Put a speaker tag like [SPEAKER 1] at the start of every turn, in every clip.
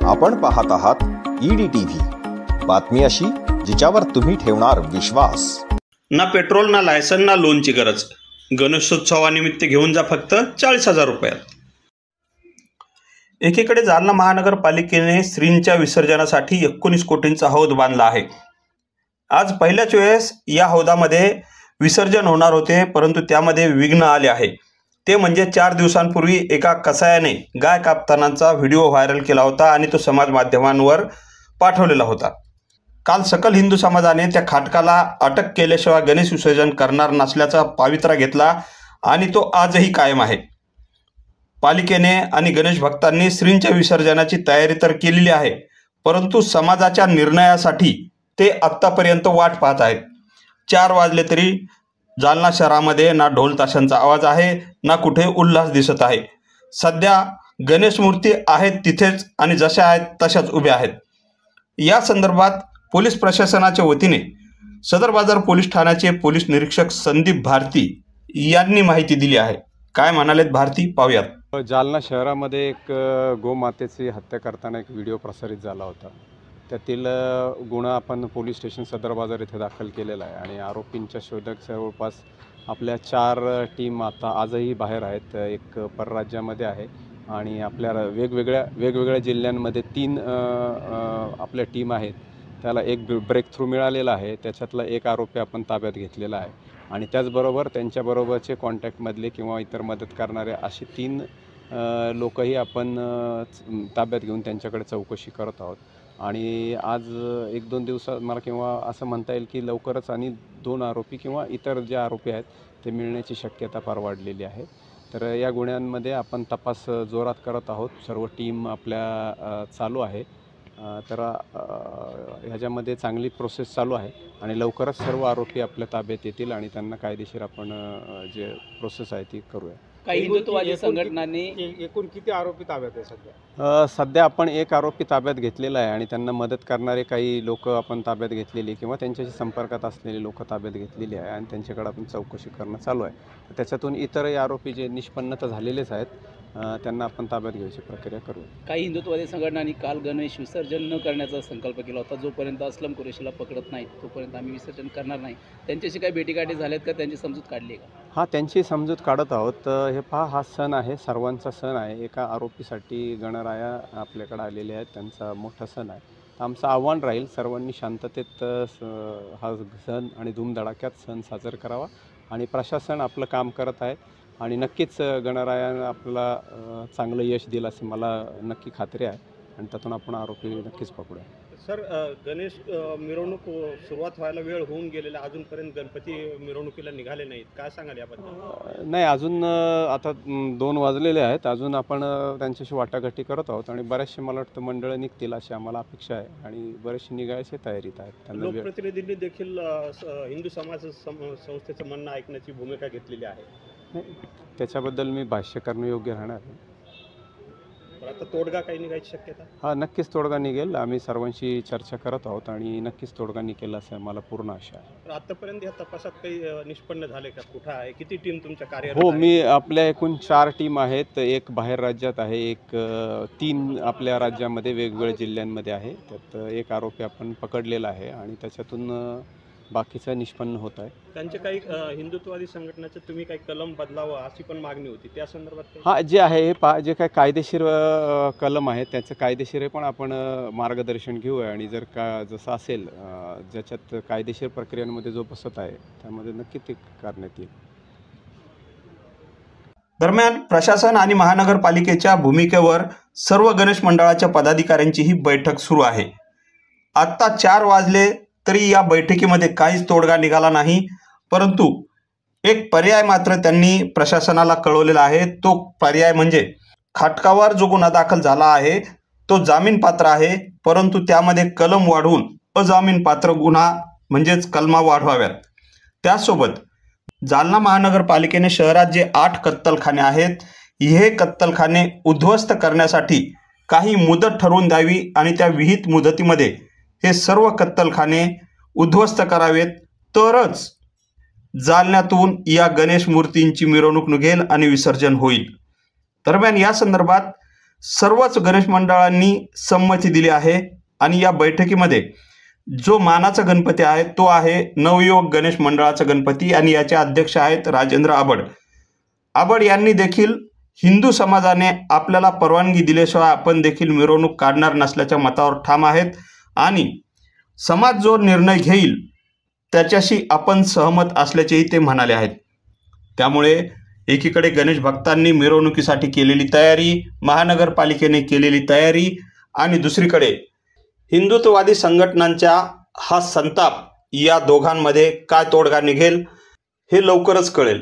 [SPEAKER 1] आपण पाहत आहात EDTV, बातमी अशी जिच्यावर तुम्ही ठेवणार विश्वास।
[SPEAKER 2] ना पेट्रोल ना लायसन ना लोनची गरज। गणेशोत्सवानिमित्त घेऊन जा फक्त 40,000 रुपयात। एकीकडे जालना महानगरपालिकेने श्रींच्या विसर्जनासाठी 19 कोटींचा हौद बांधला आहे। आज पहिल्याच वेळेस या हौदामध्ये विसर्जन होणार होते, परंतु त्यामध्ये विघ्न आले आहे। ते म्हणजे 4 दिवसांपूर्वी एका कसायाने गाय कापतानाचा व्हिडिओ व्हायरल केला होता आणि तो समाज माध्यमांवर पाठवलेला होता। काल सकल हिंदू समाजाने त्या खाटकाला अटक केल्याशिवाय गणेश विसर्जन करणार नसल्याचा पवित्रा घेतला आणि तो आजही कायम आहे। पालिकेने आणि गणेश भक्तांनी श्रींच्या विसर्जनाची तयारी तर केलेली आहे, परंतु समाजाच्या निर्णयासाठी ते आत्तापर्यंत वाट पाहत आहेत। 4 वाजले तरी जालना शहरामध्ये ना ढोल ताशांचा आवाज आहे ना कुठे उल्हास दिसत आहे। सध्या गणेश मूर्ती आहेत तिथेच आणि जशा आहेत तशाच उभ्या आहेत। या संदर्भात पोलीस प्रशासनाच्या वतीने सदर बाजार पोलीस ठाण्याचे पोलीस निरीक्षक संदीप भारती यांनी माहिती दिली आहे। काय म्हणालेत भारती, पाहूयात।
[SPEAKER 3] जालना शहरामध्ये एक गोमातेची हत्या करताना एक व्हिडिओ प्रसारित झाला होता। त्यातील गुन्हा आपण पोलीस स्टेशन सदर बाजार येथे दाखल केलेला आहे आणि आरोपींच्या शोधात जवळपास आपल्या 4 टीम आता आजही बाहेर आहेत। एक परराज्यामध्ये आहे आणि आपल्या वेगवेगळ्या जिल्ह्यांमध्ये 3 आपल्या टीम आहेत। त्याला एक ब्रेक थ्रू मिळालेला आहे, त्याच्यातला एक आरोपी आपण ताब्यात घेतलेला आहे आणि त्याचबरोबर त्यांच्याबरोबरचे कॉन्टॅक्टमधले किंवा इतर मदत करणारे असे 3 लोकही आपण ताब्यात घेऊन त्यांच्याकडे चौकशी करत आहोत। आणि आज 1-2 दिवसात मला किंवा असं म्हणता येईल की लवकरच आणि 2 आरोपी किंवा इतर जे आरोपी आहेत ते मिळण्याची शक्यता फार वाढलेली आहे। तर या गुन्ह्यांमध्ये आपण तपास जोरात करत आहोत। सर्व टीम आपल्या चालू आहे। तर ह्याच्यामध्ये चांगली प्रोसेस चालू आहे आणि लवकरच सर्व आरोपी आपल्या ताब्यात येतील आणि त्यांना कायदेशीर आपण जे प्रोसेस आहे ती करूया।
[SPEAKER 4] काही हिंदुत्ववादी संघटनांनी
[SPEAKER 5] एकूण किती आरोपी ताब्यात आहे
[SPEAKER 3] सध्या आपण एक आरोपी ताब्यात घेतलेला आहे आणि त्यांना मदत करणारे काही लोक आपण ताब्यात घेतलेली किंवा त्यांच्याशी संपर्कात असलेले लोक ताब्यात घेतलेली आहे आणि त्यांच्याकडे आपण चौकशी करणं चालू आहे। त्याच्यातून इतरही आरोपी जे निष्पन्न तर झालेलेच आहेत त्यांना आपण ताब्यात घ्यायची प्रक्रिया करू।
[SPEAKER 4] काही हिंदुत्ववादी संघटनांनी काल गणेश विसर्जन न करण्याचा संकल्प केला होता। जोपर्यंत असलम कुरेशीला पकडत नाही तोपर्यंत आम्ही विसर्जन करणार नाही। त्यांच्याशी काही भेटीगाठी झाल्यात का, त्यांची समजूत काढली आहे का?
[SPEAKER 3] हां, त्यांची समजूत काढत आहोत। हे पहा, हा सण आहे, सर्वांचा सण आहे। एका आरोपीसाठी गणराया आपल्याकडे आलेले आहेत, त्यांचा मोठा सण आहे। आमचं आव्हान राहील सर्वांनी शांततेत हा सण आणि धूमधडाक्यात सण साजरा करावा आणि प्रशासन आपलं काम करत आहे आणि नक्कीच गणरायानं आपल्याला चांगलं यश दिलं असे मला नक्की खात्री आहे आणि त्यातून आपण आरोपी नक्कीच पकडूया।
[SPEAKER 5] सर, गणेश मिरवणूक सुरुवात व्हायला वेळ होऊन गेलेला, अजूनपर्यंत गणपती मिरवणुकीला निघाले नाहीत, काय सांगाल याबद्दल?
[SPEAKER 3] नाही, अजून आता 2 वाजलेले आहेत। अजून आपण त्यांच्याशी वाटाघाटी करत आहोत आणि बरेचसे मला वाटतं मंडळ निघतील अशी आम्हाला अपेक्षा आहे आणि बरेचसे निघायचे तयारीत आहेत।
[SPEAKER 5] लोकप्रतिनिधींनी देखील हिंदू समाज संस्थेचं म्हणणं ऐकण्याची भूमिका घेतलेली आहे।
[SPEAKER 3] त्याच्याबद्दल मी भाष्य करणं योग्य राहणार नाही।
[SPEAKER 5] आता तोडगा काही निघायची शक्यता?
[SPEAKER 3] हां, नक्कीच तोडगा निघेल। आम्ही सर्वांशी चर्चा करत आहोत आणि नक्कीच तोडगा निघेल असं मला पूर्ण आशा आहे।
[SPEAKER 5] आतापर्यंत या तपासात काही निष्पन्न झाले का? कुठं आहे, किती टीम तुमच्या कार्यरत?
[SPEAKER 3] हो, मी आपल्या एकूण 4 टीम आहेत। एक बाहेर राज्यात आहे, एक 3 आपल्या राज्यामध्ये वेगवेगळ्या जिल्ह्यांमध्ये आहे। त्यात एक आरोपी आपण पकडलेला आहे आणि त्याच्यातून बाकीचं निष्पन्न होत आहे।
[SPEAKER 5] त्यांचे काही हिंदुत्ववादी संघटनेचं तुम्ही काही कलम बदलावं अशी पण मागणी होती, त्या संदर्भात?
[SPEAKER 3] हां, जे आहे हे जे काही कायदेशीर कलम आहे त्याचं कायदेशीर पण आपण मार्गदर्शन घेऊ आणि जर का जसं असेल ज्याच्यात कायदेशीर प्रक्रियांमध्ये जो बसत आहे त्यामध्ये नक्की ते करण्यात येईल।
[SPEAKER 2] दरम्यान प्रशासन आणि महानगरपालिकेच्या भूमिकेवर सर्व गणेश मंडळाच्या पदाधिकाऱ्यांची ही बैठक सुरू आहे। आत्ता 4 वाजले तरी या बैठकीमध्ये काहीच तोडगा निघाला नाही, परंतु एक पर्याय मात्र त्यांनी प्रशासनाला कळवलेला आहे। तो पर्याय म्हणजे खाटकावर जो गुन्हा दाखल झाला आहे तो जामीन पात्र आहे, परंतु त्यामध्ये कलम वाढवून अजामीन पात्र गुन्हा म्हणजेच कलमा वाढवाव्यात। त्यासोबत जालना महानगरपालिकेने शहरात जे 8 कत्तलखाने आहेत, हे कत्तलखाने उद्ध्वस्त करण्यासाठी काही मुदत ठरवून द्यावी आणि त्या विहित मुदतीमध्ये हे सर्व कत्तलखाने उद्ध्वस्त करावेत, तरच जालन्यातून या गणेश मूर्तींची मिरवणूक निघेल आणि विसर्जन होईल। दरम्यान या संदर्भात सर्वच गणेश मंडळांनी संमती दिली आहे आणि या बैठकीमध्ये जो मानाचा गणपती आहे तो आहे नवयुवक गणेश मंडळाचा गणपती आणि याचे अध्यक्ष आहेत राजेंद्र आबड यांनी देखील हिंदू समाजाने आपल्याला परवानगी दिल्याशिवाय आपण देखील मिरवणूक काढणार नसल्याच्या मतावर ठाम आहेत आणि समाज जो निर्णय घेईल त्याच्याशी आपण सहमत असल्याचेही ते म्हणाले आहेत। त्यामुळे एकीकडे गणेश भक्तांनी मिरवणुकीसाठी केलेली तयारी, महानगरपालिकेने केलेली तयारी आणि दुसरीकडे हिंदुत्ववादी संघटनांचा हा संताप, या दोघांमध्ये काय तोडगा निघेल हे लवकरच कळेल।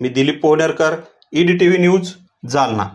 [SPEAKER 2] मी दिलीप पोहनेरकर, EDTV न्यूज, जालना।